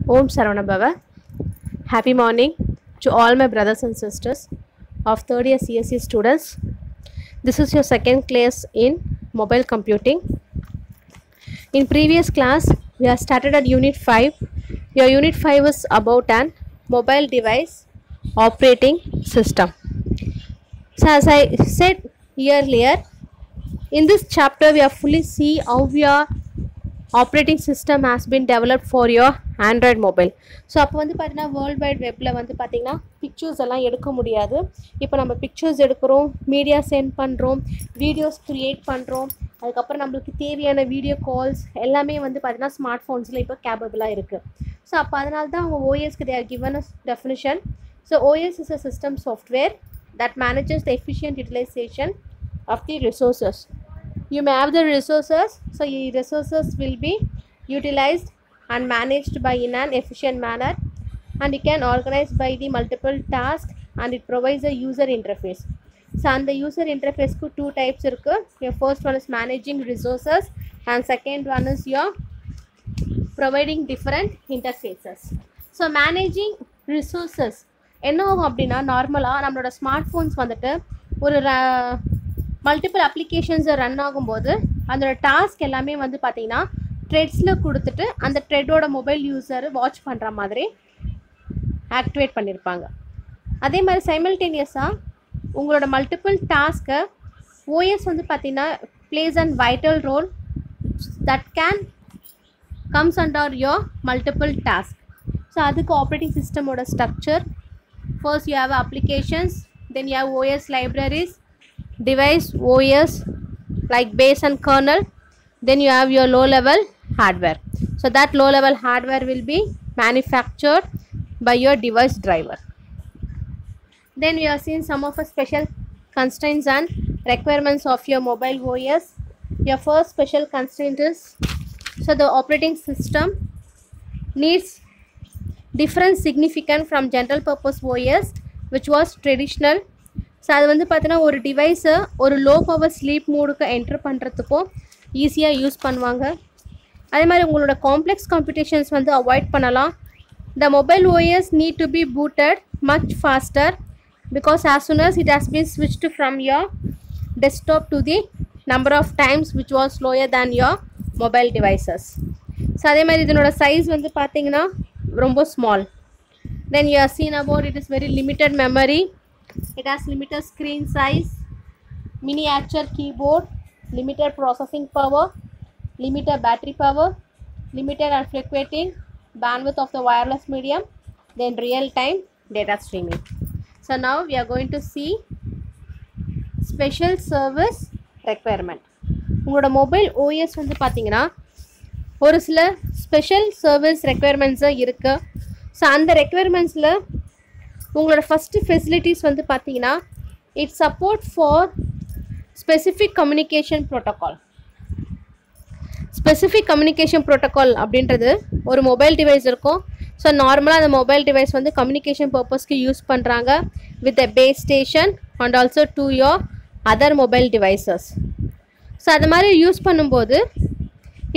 Om Saranabhava. Happy morning to all my brothers and sisters of third year CSE students. This is your second class in mobile computing. In previous class, we have started at Unit 5. Your Unit 5 is about an mobile device operating system. So as I said earlier, in this chapter we have fully see how your operating system has been developed for your Android mobile. So அப்போ வந்து பார்த்தீங்கன்னா world wide வெப்பில் வந்து பார்த்தீங்கன்னா pictures எல்லாம் எடுக்க முடியாது. இப்போ நம்ம பிக்சர்ஸ் எடுக்கிறோம், மீடியா சென்ட் பண்ணுறோம், வீடியோஸ் க்ரியேட் பண்ணுறோம், அதுக்கப்புறம் நம்மளுக்கு தேவையான வீடியோ கால்ஸ் எல்லாமே வந்து பார்த்தீங்கன்னா ஸ்மார்ட் ஃபோன்ஸில் இப்போ கேப்பபிளாக இருக்குது. ஸோ அப்போ அதனால தான் அவங்க ஓஎஸ்க்கு they are given a definition. So OS is a system software that manages the efficient utilization of the resources. You may have the resources, so your resources will be utilized and managed by in an efficient manner, and you can organize by the multiple tasks, and it provides a user interface. So and the user interface ku two types irukku. Your first one is managing resources and second one is your providing different interfaces. So managing resources என்ன ஆகும் அப்படின்னா நார்மலாக நம்மளோட smart phones வந்துட்டு ஒரு multiple அப்ளிகேஷன்ஸை run ஆகும்போது அதோட task எல்லாமே வந்து பார்த்திங்கன்னா த்ரெட்ஸில் கொடுத்துட்டு அந்த த்ரெட்டோட மொபைல் யூஸர் வாட்ச் பண்ணுற மாதிரி ஆக்டிவேட் பண்ணியிருப்பாங்க. அதே மாதிரி சைமல்டேனியஸாக உங்களோட மல்டிபிள் டாஸ்க்கை ஓஎஸ் வந்து பார்த்திங்கன்னா plays and vital role that can comes under your multiple task. So அதுக்கு ஆப்ரேட்டிங் சிஸ்டமோட structure, first you have applications, then you have OS libraries, device OS like base and kernel, then you have your low level hardware. So that low level hardware will be manufactured by your device driver. Then we have seen some of the special constraints and requirements of your mobile OS. Your first special constraint is, so the operating system needs different significant from general purpose OS which was traditional. So அது வந்து பார்த்தீங்கன்னா ஒரு டிவைஸை ஒரு low power sleep மோடுக்கு enter பண்ணுறதுக்கும் ஈஸியாக use பண்ணுவாங்க. அதே மாதிரி உங்களோட காம்ப்ளெக்ஸ் கம்ப்யூட்டேஷன்ஸ் வந்து அவாய்ட் பண்ணலாம். The mobile OS need to be booted much faster because as soon as it has been switched from your desktop to the number of times which was slower than your mobile devices. So அதே மாதிரி இதனோட size வந்து பார்த்தீங்கன்னா ரொம்ப small. Then you have seen about it is very limited memory, it has limited screen size, miniature keyboard, limited processing power, limited battery power, limited and fluctuating bandwidth of the wireless medium, then real time data streaming. So now we are going to see special service requirement. உங்களோட mobile OS வந்து பார்த்தீங்கன்னா ஒரு சில special service ரெக்குயர்மெண்ட்ஸும் இருக்குது. So அந்த ரெக்குயர்மெண்ட்ஸில் உங்களோட first facilities வந்து பார்த்தீங்கன்னா it support for specific communication protocol. Specific communication protocol அப்படின்றது ஒரு மொபைல் டிவைஸ் இருக்கும். ஸோ நார்மலாக அந்த மொபைல் டிவைஸ் வந்து கம்யூனிகேஷன் பர்பஸ்க்கு யூஸ் பண்ணுறாங்க with the base station and also to your other mobile devices. So அது மாதிரி யூஸ் பண்ணும்போது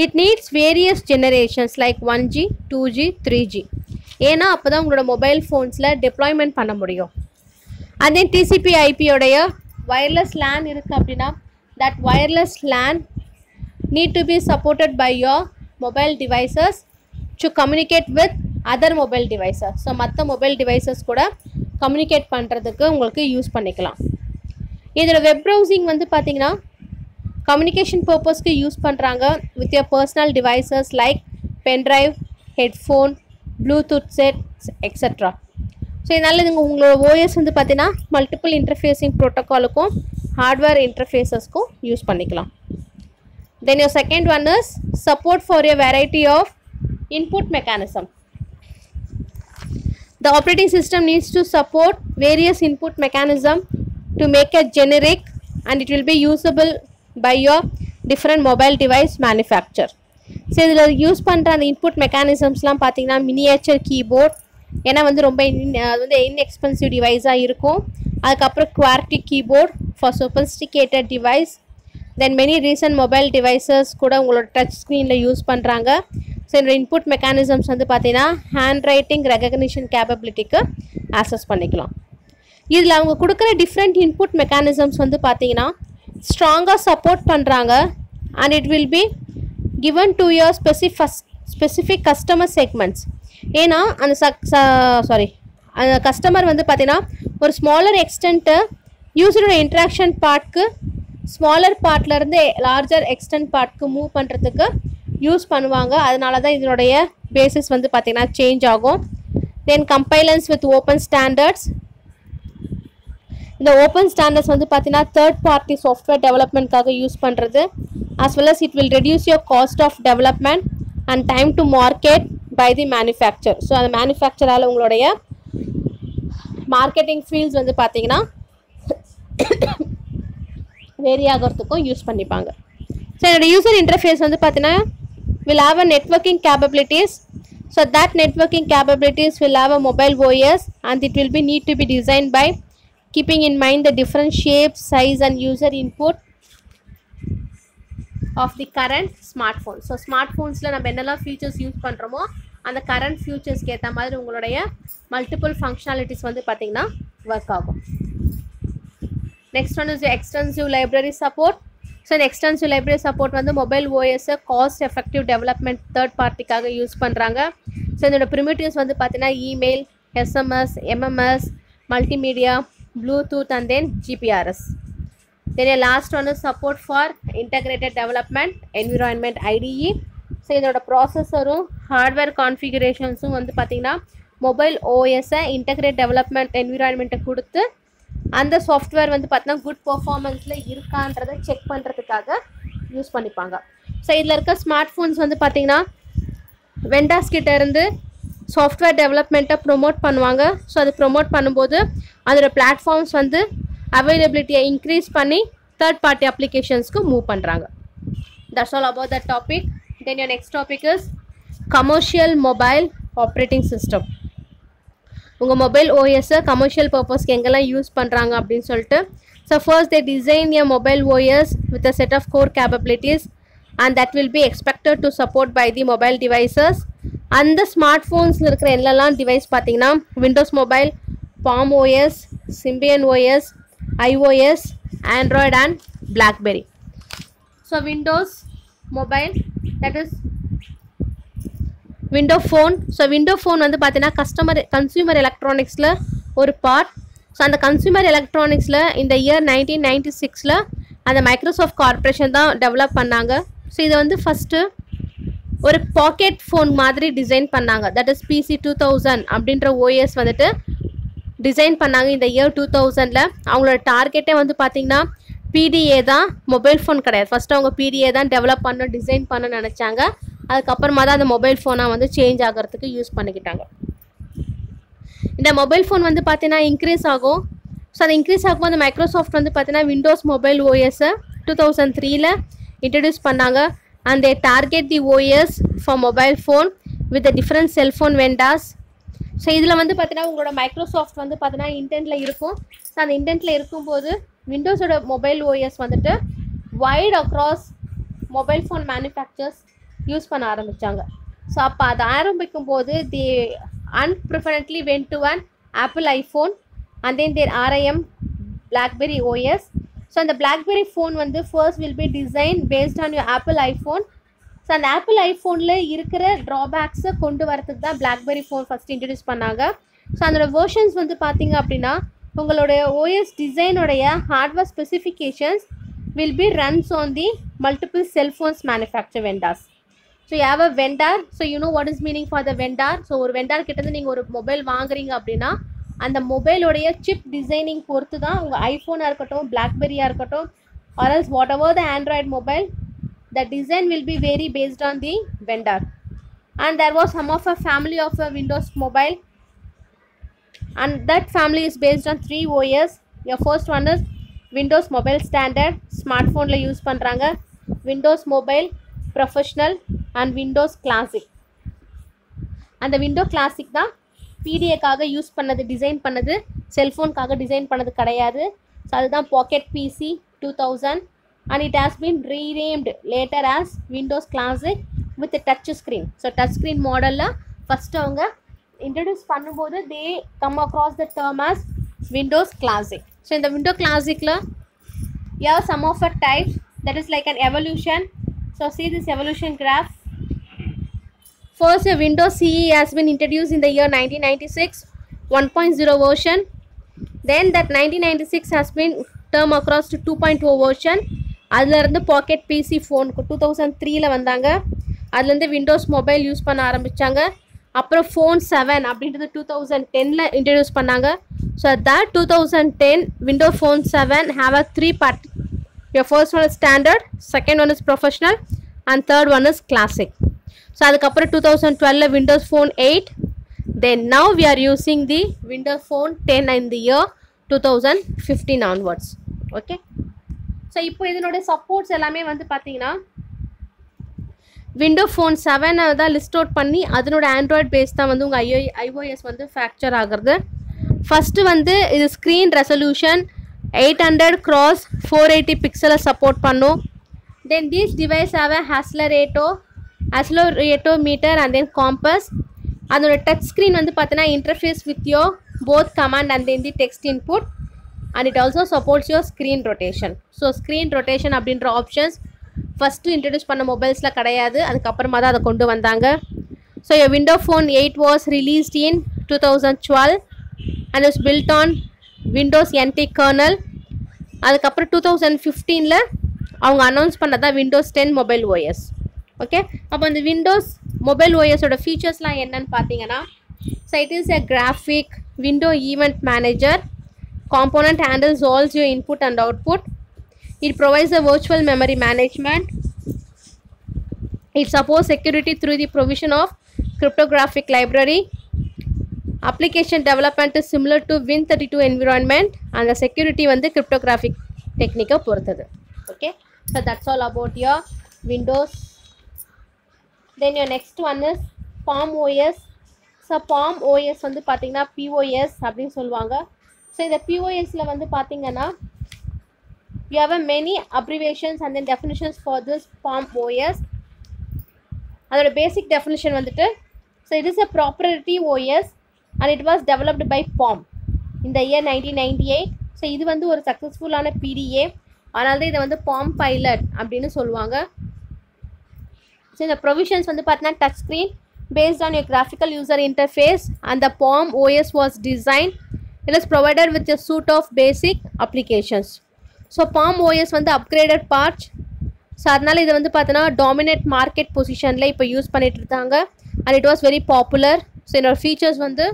it needs various generations like 1G, 2G, 3G. ஏன்னா அப்போ தான் உங்களோட மொபைல் ஃபோன்ஸில் டிப்ளாய்மெண்ட் பண்ண முடியும். அதே டிசிபி ஐபியோடைய வயர்லெஸ் லேன் இருக்குது அப்படின்னா that wireless LAN need to be supported by your mobile devices to communicate with other mobile devices. So மற்ற மொபைல் டிவைசஸ் கூட கம்யூனிகேட் பண்ணுறதுக்கு உங்களுக்கு யூஸ் பண்ணிக்கலாம். இதோட வெப் ப்ரௌசிங் வந்து பார்த்திங்கன்னா கம்யூனிகேஷன் பர்பஸ்க்கு யூஸ் பண்ணுறாங்க with your personal devices like pen drive, headphone, Bluetooth set extra. So இதனால் இது உங்களோட ஓஎஸ் வந்து பார்த்தீங்கன்னா மல்டிபிள் இன்டர்ஃபேஸிங் ப்ரோட்டோக்காலுக்கும் ஹார்ட்வேர் இன்டர்ஃபேஸஸ்க்கும் யூஸ் பண்ணிக்கலாம். Then your second one is support for a variety of input mechanism. The operating system needs to support various input mechanism to make a generic and it will be usable by your different mobile device manufacturer. So இதில் use பண்ணுற அந்த input மெக்கானிசம்ஸ்லாம் பார்த்தீங்கன்னா miniature keyboard, ஏன்னா வந்து ரொம்ப அது வந்து inexpensive டிவைஸாக இருக்கும். அதுக்கப்புறம் QWERTY keyboard for sophisticated device. Then many recent mobile devices கூட உங்களோட டச் ஸ்க்ரீனில் யூஸ் பண்ணுறாங்க. ஸோ இந்த இன்புட் மெக்கானிசம்ஸ் வந்து பார்த்தீங்கன்னா ஹேண்ட் ரைட்டிங் ரெகக்னிஷன் கேப்பபிலிட்டிக்கு ஆக்சஸ் பண்ணிக்கலாம். இதில் அவங்க கொடுக்குற டிஃப்ரெண்ட் இன்புட் மெக்கானிசம்ஸ் வந்து பார்த்தீங்கன்னா ஸ்ட்ராங்காக சப்போர்ட் பண்ணுறாங்க. And it will be given to your specific customer segments. ஏன்னா அந்த அந்த கஸ்டமர் வந்து பார்த்தீங்கன்னா ஒரு ஸ்மாலர் எக்ஸ்டென்ட்டு யூசரோட இன்ட்ராக்ஷன் பார்ட்க்கு ஸ்மாலர் பார்ட்லேருந்து லார்ஜர் எக்ஸ்டென்ட் பார்ட்க்கு மூவ் பண்ணுறதுக்கு யூஸ் பண்ணுவாங்க. அதனால தான் இதனுடைய பேசிஸ் வந்து பார்த்தீங்கன்னா சேஞ்ச் ஆகும். Then compliance with open standards. இந்த ஓப்பன் ஸ்டாண்டர்ட்ஸ் வந்து பார்த்தீங்கன்னா தேர்ட் பார்ட்டி சாஃப்ட்வேர் டெவலப்மெண்ட்காக யூஸ் பண்ணுறது. as well as it will reduce your cost of development and time to market by the manufacturer. So அந்த மேனுஃபேக்சரால் உங்களுடைய மார்க்கெட்டிங் ஃபீல்ட்ஸ் வந்து பார்த்தீங்கன்னா vary ஆகிறதுக்கும் யூஸ் பண்ணிப்பாங்க. ஸோ என்னோட யூசர் இன்டர்ஃபேஸ் வந்து பார்த்தீங்கன்னா will have a networking capabilities. So that networking capabilities will have a mobile OS and it will be need to be designed by keeping in mind the different shapes, size and user input of the current smartphone. So smartphonesல நம்ம என்னெல்லாம் features use பண்ணுறோமோ அந்த current featuresக்கு ஏற்ற மாதிரி உங்களுடைய multiple functionalities வந்து பார்த்தீங்கன்னா work ஆகும். Next one is the extensive library support. So இந்த extensive library support வந்து mobile OS cost effective development third partyக்காக யூஸ் பண்ணுறாங்க. ஸோ இதோட primitives வந்து பார்த்தீங்கன்னா email, SMS, MMS, multimedia, Bluetooth and then GPRS. Then the last one is support for integrated development environment IDE. So இதோட ப்ராசஸரும் hardware கான்ஃபிகரேஷன்ஸும் வந்து பார்த்தீங்கன்னா mobile ஓஎஸை integrate development என்விரான்மெண்ட்டை கொடுத்து அந்த சாஃப்ட்வேர் வந்து பார்த்தீங்கன்னா குட் பர்ஃபார்மன்ஸில் இருக்கான்றதை செக் பண்ணுறதுக்காக யூஸ் பண்ணிப்பாங்க. ஸோ இதில் இருக்க ஸ்மார்ட் ஃபோன்ஸ் வந்து பார்த்தீங்கன்னா வெண்டாஸ் கிட்ட இருந்து சாஃப்ட்வேர் டெவலப்மெண்ட்டை ப்ரொமோட் பண்ணுவாங்க. ஸோ அது ப்ரொமோட் பண்ணும்போது அதோட பிளாட்ஃபார்ம்ஸ் வந்து அவைலபிலிட்டியை இன்க்ரீஸ் பண்ணி தேர்ட் பார்ட்டி அப்ளிகேஷன்ஸ்க்கு மூவ் பண்ணுறாங்க. That's all about that topic. Then your next topic is commercial mobile operating system. உங்கள் மொபைல் ஓஎஸை கமர்ஷியல் பர்பஸ்க்கு எங்கெல்லாம் யூஸ் பண்ணுறாங்க அப்படின்னு சொல்லிட்டு. So first they design a mobile OS with a set of core capabilities and that will be expected to support by the mobile devices. அந்த smart ஃபோன்ஸில் இருக்கிற என்னெல்லாம் டிவைஸ் பார்த்தீங்கன்னா Windows mobile, Palm OS, Symbian OS, iOS, Android and BlackBerry. So Windows mobile, that is window phone. So window phone வந்து பார்த்தீங்கன்னா consumer எலக்ட்ரானிக்ஸில் ஒரு part. So அந்த consumer எலக்ட்ரானிக்ஸில் இந்த இயர் 1996 அந்த மைக்ரோசாஃப்ட் கார்பரேஷன் தான் டெவலப் பண்ணாங்க. ஸோ இதை வந்து ஃபஸ்ட்டு ஒரு பாக்கெட் ஃபோன் மாதிரி டிசைன் பண்ணாங்க. தட் இஸ் PC 2000 அப்படின்ற ஓஎஸ் வந்துட்டு டிசைன் பண்ணாங்க இந்த இயர் 2000. அவங்களோட டார்கெட்டே வந்து பார்த்தீங்கன்னா PDA தான், மொபைல் ஃபோன் கிடையாது. ஃபஸ்ட்டு அவங்க PDA தான் டெவலப் பண்ண டிசைன் பண்ண நினச்சாங்க. அதுக்கப்புறமா தான் அந்த மொபைல் ஃபோனாக வந்து சேஞ்ச் ஆகிறதுக்கு யூஸ் பண்ணிக்கிட்டாங்க. இந்த மொபைல் ஃபோன் வந்து பார்த்தீங்கன்னா இன்க்ரீஸ் ஆகும். ஸோ அது இன்க்ரீஸ் ஆகும்போது அந்த மைக்ரோசாஃப்ட் வந்து பார்த்தீங்கன்னா விண்டோஸ் மொபைல் ஓஎஸை 2003 இன்ட்ரடியூஸ் பண்ணாங்க. And they target the OS for mobile phone with different cellphone வெண்டாஸ். So இதில் வந்து பார்த்தீங்கன்னா உங்களோட மைக்ரோசாஃப்ட் வந்து பார்த்தீங்கன்னா இன்டென்ட்டில் இருக்கும். ஸோ அந்த இன்டென்ட்டில் இருக்கும்போது விண்டோஸோட மொபைல் ஓஎஸ் வந்துட்டு wide across mobile phone manufacturers use பண்ண ஆரம்பித்தாங்க. ஸோ அப்போ அதை ஆரம்பிக்கும் போது the unpreferably went to an Apple iPhone and then their RIM BlackBerry OS. So the BlackBerry phone வந்து first will be designed based on your Apple iPhone. So அந்த Apple ஐஃபோனில் இருக்கிற ட்ராபேக்ஸை கொண்டு வரதுக்கு தான் BlackBerry ஃபோன் ஃபஸ்ட் இன்ட்ரடியூஸ் பண்ணாங்க. So அதோட வேர்ஷன்ஸ் வந்து பார்த்தீங்க அப்படின்னா உங்களுடைய ஓஎஸ் டிசைனுடைய hardware specifications will be runs on the multiple cellphones manufacture vendors. So you have a vendor. So you know what is meaning for the vendor. So ஒரு vendor கிட்டேருந்து நீங்கள் ஒரு மொபைல் வாங்குறீங்க அப்படின்னா அந்த மொபைலோடைய சிப் டிசைனிங் பொறுத்து தான் உங்கள் ஐஃபோனாக இருக்கட்டும், BlackBerryயாக இருக்கட்டும், or else whatever the Android mobile, the design will be vary based on the vendor. And there was some of a family of a Windows mobile, and that family is based on 3 OS. Your first one is Windows Mobile Standard, smartphone la use பண்றாங்க, Windows Mobile Professional and Windows Classic. And the Windows Classic தான் PDA காக use பண்ணது, design பண்ணது, செல்ஃபோனுக்காக design பண்ணது கிடையாது. So அதுதான் packet PC 2000 and it has been renamed later as Windows Classic with a touch screen. So touch screen model la first avanga introduce பண்ணும்போது they come across the term as Windows Classic. So in the Windows Classic la you have some of the types that is like an evolution. So see this evolution graph. First, a Windows CE has been introduced in the year 1996, 1.0 version. Then that 1996 has been turned across to 2.0 version. அதில் இருந்து packet PC phone 2003ல வந்தாங்க. அதுலேருந்து Windows mobile use பண்ண ஆரம்பித்தாங்க. அப்புறம் phone 7 அப்படின்றது 2010ல introduce பண்ணாங்க. So that 2010 Windows Phone 7 have a 3 part. Your first one is standard, second one is professional, and third one is classic. So அதுக்கப்புறம் 2012ல Windows Phone 8. Then now we are using the Windows Phone 10 in the year 2015 onwards. Okay. So இப்போ இதனோட supports எல்லாமே வந்து பார்த்தீங்கன்னா Windows Phone 7 தான் list out பண்ணி அதனோட Android base தான் வந்து உங்கள் iOS வந்து ஃபேக்சர் ஆகிறது. ஃபஸ்ட்டு வந்து இது ஸ்க்ரீன் ரெசல்யூஷன் 800x480 பிக்சலை சப்போர்ட் பண்ணும். Then these device have a accelerometer and then compass. அதோட டச் ஸ்க்ரீன் வந்து பார்த்தீங்கன்னா interface with your both command and then the text input. And it also supports your screen rotation. So screen rotation அப்படின்ற options first introduce பண்ண மொபைல்ஸில் கிடையாது, அதுக்கப்புறமா தான் அதை கொண்டு வந்தாங்க. So your Windows Phone 8 was released in 2012 and was built on Windows NT kernel. அதுக்கப்புறம் 2015ல அவங்க அனௌன்ஸ் பண்ணதான் Windows 10 மொபைல் OS. ஓகே, அப்போ இந்த விண்டோஸ் மொபைல் ஓஎஸோட ஃபீச்சர்ஸ்லாம் என்னன்னு பார்த்தீங்கன்னா, so it is a graphic window event manager. Component handles all your input and output. It provides a virtual memory management. It supports security through the provision of cryptographic library. Application development is similar to Win32 environment and the security வந்து cryptographic technique பொறுத்தது. Okay, so that's all about your Windows. Then your next one is Palm OS. So Palm OS வந்து பார்த்தீங்கன்னா POS அப்படின்னு சொல்லுவாங்க. So இந்த பிஓஎஸில் வந்து பார்த்தீங்கன்னா you have a many abbreviations and then definitions for this Palm OS. அதோட பேசிக் definition வந்துட்டு, so it is a proprietary OS and it was developed by Palm in the year 1998. So இது வந்து ஒரு சக்ஸஸ்ஃபுல்லான PDA, அதனால தான் இதை வந்து Palm Pilot அப்படின்னு சொல்லுவாங்க. ஸோ இந்த ப்ரொவிஷன்ஸ் வந்து பார்த்தீங்கன்னா touch screen based on your graphical user interface and the Palm OS was designed. It is provided with a suite of basic applications. So Palm OS வந்து upgraded part. ஸோ அதனால் இது வந்து பார்த்தோன்னா dominate market பொசிஷனில் இப்போ use பண்ணிட்டு இருக்காங்க and it was very popular. So என்னோட ஃபீச்சர்ஸ் வந்து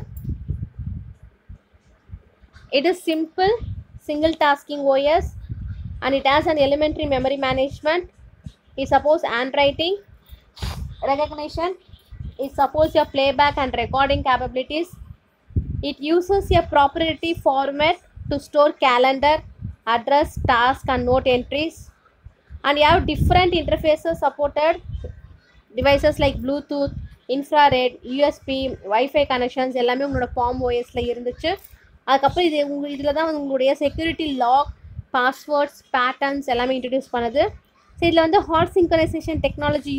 it is simple single tasking OS and it has an elementary memory management. It supports handwriting recognition. It supports your playback and recording capabilities. It uses a proprietary format to store calendar, address, task and note entries. And you have different interfaces supported devices like Bluetooth, infrared, USB, Wi-Fi connections எல்லாமே உங்களோட Palm OSல இருந்துச்சு. அதுக்கப்புறம் இதில் தான் உங்களுடைய security lock, passwords, patterns எல்லாமே introduce பண்ணுது. So இதில் வந்து ஹாட் சிங்க்ரனைசேஷன் டெக்னாலஜி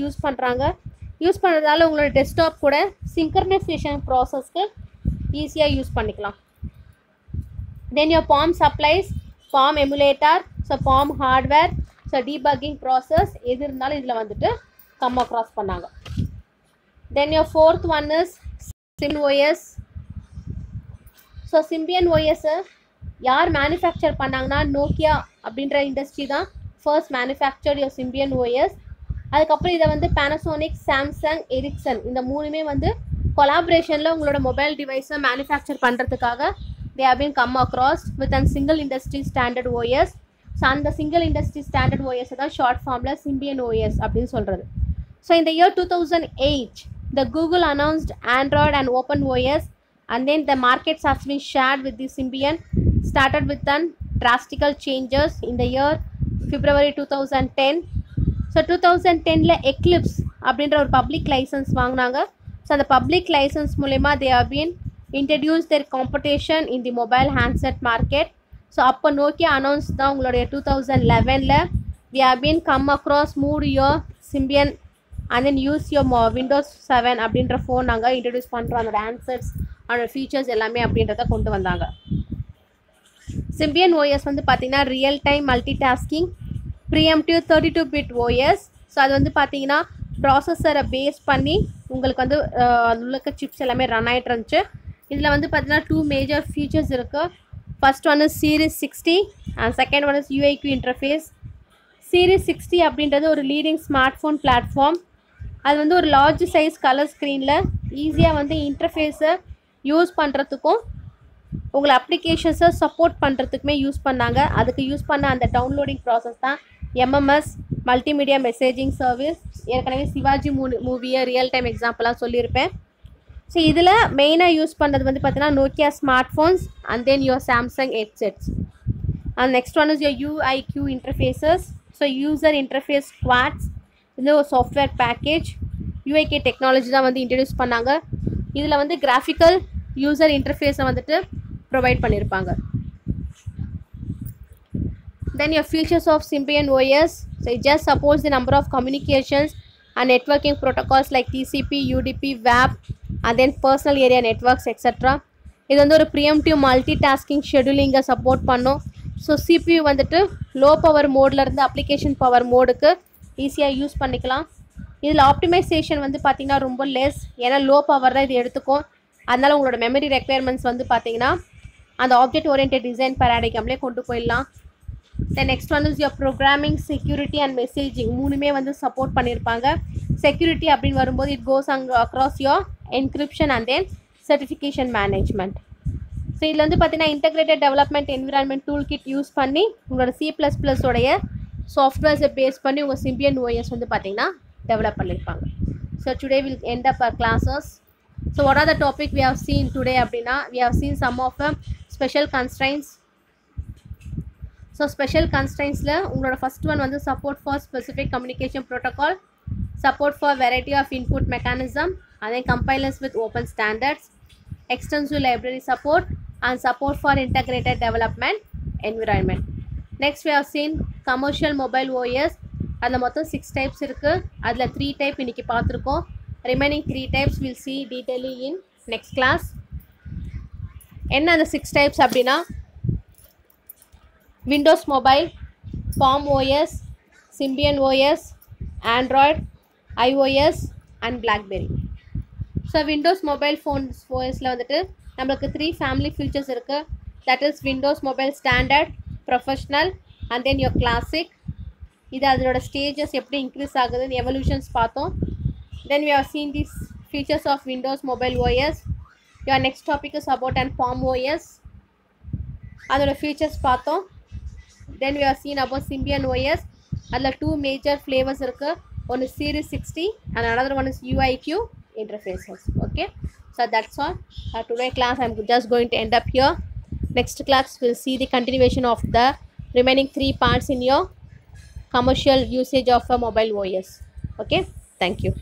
யூஸ் பண்ணுறதால உங்களோட டெஸ்க்டாப் கூட சிங்க்ரனைசேஷன் ப்ராசஸ்க்கு ஈஸியாக யூஸ் பண்ணிக்கலாம். தென் your Palm supplies Palm emulator, so Palm hardware, so debugging process எது இருந்தாலும் இதில் வந்துட்டு கம் அக்ராஸ் பண்ணாங்க. தென் your fourth one is Symbian OS. So Symbian OS யார் மேனுஃபேக்சர் பண்ணாங்கன்னா நோக்கியா அப்படின்ற இண்டஸ்ட்ரி தான் first manufacture your Symbian OS. அதுக்கப்புறம் இதை வந்து Panasonic, Samsung, Ericsson இந்த மூணுமே வந்து கொலாபரேஷனில் உங்களோட மொபைல் டிவைஸை மேனுஃபேக்சர் பண்ணுறதுக்காக they have been come across with a single industry standard OS. So அந்த சிங்கிள் இண்டஸ்ட்ரி ஸ்டாண்டர்ட் ஓஎஸ் தான் ஷார்ட் ஃபார்மில் Symbian OS அப்படின்னு சொல்கிறது. ஸோ இந்த year 2008 the Google announced Android and Open OS and then the markets has been shared with the Symbian started with an drastical changes in the year February 2010. So 2010ல Eclipse அப்படின்ற ஒரு public license வாங்கினாங்க. So அந்த public license மூலயமா they have been introduced their competition in the mobile handset market. So அப்போ Nokia announce தான் உங்களுடைய 2011ல் we have been come across moved your Symbian and then use your Windows 7 அப்படின்ற phone நாங்கள் introduce பண்ணுறோம். அதோட answers அதோட features எல்லாமே அப்படின்றத கொண்டு வந்தாங்க. Symbian OS வந்து பார்த்தீங்கன்னா real time multi tasking pre-emptive 32-bit OS. So அது வந்து பார்த்தீங்கன்னா ப்ராசஸரை பேஸ் பண்ணி உங்களுக்கு வந்து உள்ள சிப்ஸ் எல்லாமே ரன் ஆகிட்டு இருந்துச்சு. இதில் வந்து பார்த்தீங்கன்னா 2 மேஜர் ஃபீச்சர்ஸ் இருக்குது. First one is Series 60 and second one is UIQ interface. Series 60 அப்படின்றது ஒரு லீடிங் ஸ்மார்ட் ஃபோன் பிளாட்ஃபார்ம். அது வந்து ஒரு லார்ஜ் சைஸ் கலர் ஸ்க்ரீனில் ஈஸியாக வந்து இன்டர்ஃபேஸை யூஸ் பண்ணுறதுக்கும் உங்களை அப்ளிகேஷன்ஸை சப்போர்ட் பண்ணுறதுக்குமே யூஸ் பண்ணாங்க. அதுக்கு யூஸ் பண்ண அந்த டவுன்லோடிங் ப்ராசஸ் தான் MMS மல்டிமீடியா மெசேஜிங் சர்வீஸ். ஏற்கனவே சிவாஜி மூவியை ரியல் டைம் எக்ஸாம்பிளாக சொல்லியிருப்பேன். ஸோ இதில் மெயினாக யூஸ் பண்ணுறது வந்து பார்த்தீங்கன்னா Nokia smart phones and then your Samsung headsets. And next one is your UIQ interfaces. So user interface squads இது ஒரு சாஃப்ட்வேர் பேக்கேஜ். UIK டெக்னாலஜி தான் வந்து இன்ட்ரடியூஸ் பண்ணாங்க. இதில் வந்து கிராஃபிக்கல் யூசர் இன்டர்ஃபேஸை வந்துட்டு ப்ரொவைட் பண்ணியிருப்பாங்க. Then your features of Symbian OS. So it just supports the number of communications and networking protocols like TCP, UDP, WAP and then personal area networks etc. இது வந்து ஒரு pre-emptive multi tasking ஷெடியூலிங்கை support பண்ணும். So CPU வந்துட்டு low power மோட்லேருந்து application power மோடுக்கு ஈஸியாக use பண்ணிக்கலாம். இதில் optimisation வந்து பார்த்திங்கன்னா ரொம்ப லெஸ், ஏன்னா லோ பவர் தான் இது எடுத்துக்கும். அதனால் உங்களோட மெமரி ரெக்குயர்மெண்ட்ஸ் வந்து பார்த்திங்கன்னா அந்த ஆப்ஜெக்ட் ஓரியன்டட் டிசைன் பேராடிகம்லேயே கொண்டு போயிடலாம். Then next one is your programming, security and messaging மூணுமே வந்து சப்போர்ட் பண்ணியிருப்பாங்க. செக்யூரிட்டி அப்படின்னு வரும்போது it goes across your encryption and then certification management. So இதில் வந்து பார்த்தீங்கன்னா integrated development environment tool kit use பண்ணி உங்களோட C++ உடைய சாஃப்ட்வேர்ஸை பேஸ் பண்ணி உங்கள் Symbian OS வந்து பார்த்தீங்கன்னா டெவலப் பண்ணியிருப்பாங்க. So today will end up our classes. So what are the topic we have seen today அப்படின்னா we have seen some of special constraints. So special கன்ஸ்ட்ரைன்ஸில் உங்களோட ஃபஸ்ட் ஒன் வந்து support for specific communication protocol, support for variety of input mechanism and then compilers with open standards, extensive library support and support for integrated development environment. Next we have seen commercial mobile OS. அதில் மொத்தம் 6 types இருக்குது. அதில் 3 type இன்றைக்கி பார்த்துருக்கோம். Remaining 3 types we'll see detailing in next class. என்ன அந்த 6 types அப்படின்னா Windows Mobile, Palm OS, Symbian OS, Android, iOS and BlackBerry. So Windows mobile phones ஓஎஸில் வந்துட்டு நம்மளுக்கு 3 ஃபேமிலி ஃபீச்சர்ஸ் இருக்குது. That is Windows mobile standard, professional and then your classic. இது அதனோட stages எப்படி இன்க்ரீஸ் ஆகுதுன்னு எவல்யூஷன்ஸ் பார்த்தோம். Then we have seen this features of Windows mobile OS. Your next topic is about and Palm OS, அதோட features பார்த்தோம். Then we have seen about Symbian OS. அதில் 2 major flavours இருக்குது. One is Series 60 and another one is UIQ interfaces. Okay, so that's all. Today class I'm just going to end up here. Next class we'll see the continuation of the remaining 3 parts in your commercial usage of a mobile OS. Okay, thank you.